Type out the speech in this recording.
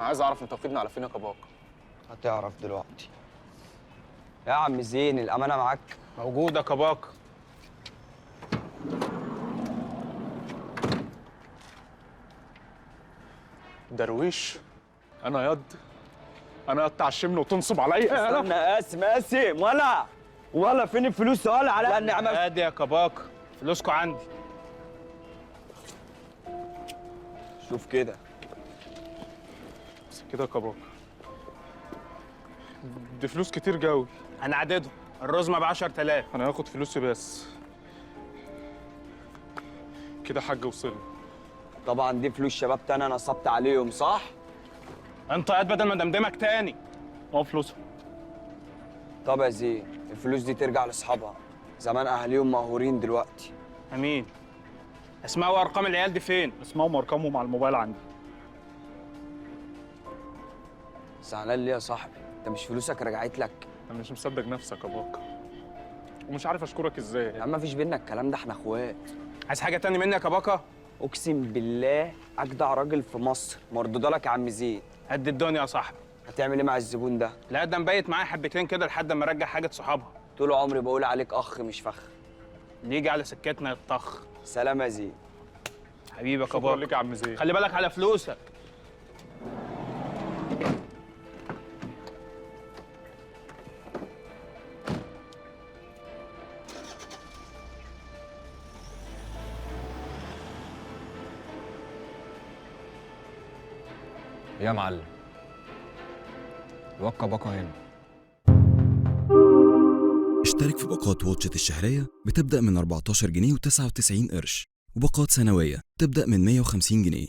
انا عايز اعرف انت واخدني على فين يا كباك. هتعرف دلوقتي. يا عم زين الامانه معاك. موجود يا كباك. درويش، انا ياض تعشمني وتنصب عليا. استنى قاسم ولا فين الفلوس ولا على اني عملت. ادي يا كباك، فلوسكوا عندي. شوف كده بس كده يا كباك، دي فلوس كتير جوي. انا عددهم، الرزمه ب 10000. انا هاخد فلوسي بس كده حاج وصلني. طبعا دي فلوس شباب تاني انا نصبت عليهم صح؟ انت قاعد بدل ما دمدمك تاني. هو فلوسها. طب يا زين الفلوس دي ترجع لاصحابها، زمان اهاليهم مقهورين دلوقتي. امين. اسماء وارقام العيال دي فين؟ اسمائهم وارقامهم على الموبايل عندي. زعلان ليه يا صاحبي؟ انت مش فلوسك رجعت لك؟ انا مش مصدق نفسك يا باك، ومش عارف اشكرك ازاي. يا عم مفيش بينا الكلام ده، احنا اخوات. عايز حاجه تاني مني يا كباكا؟ اقسم بالله اجدع راجل في مصر، مردوده لك يا عم زين. قد الدنيا يا صاحبي. هتعمل ايه مع الزبون ده؟ لا ده مبيت معايا حبتين كده لحد ما ارجع حاجه صحابها. طول عمري بقول عليك اخ مش فخ. اللي يجي على سكتنا يتطخ. سلام يا زين. حبيبي يا شكرا كباكا. لك يا عم زين. خلي بالك على فلوسك. يا معلم الواد كباكا هنا. اشترك في باقات واتشت الشهرية بتبدأ من 14 جنيه و99 قرش، وباقات سنوية تبدأ من 150 جنيه.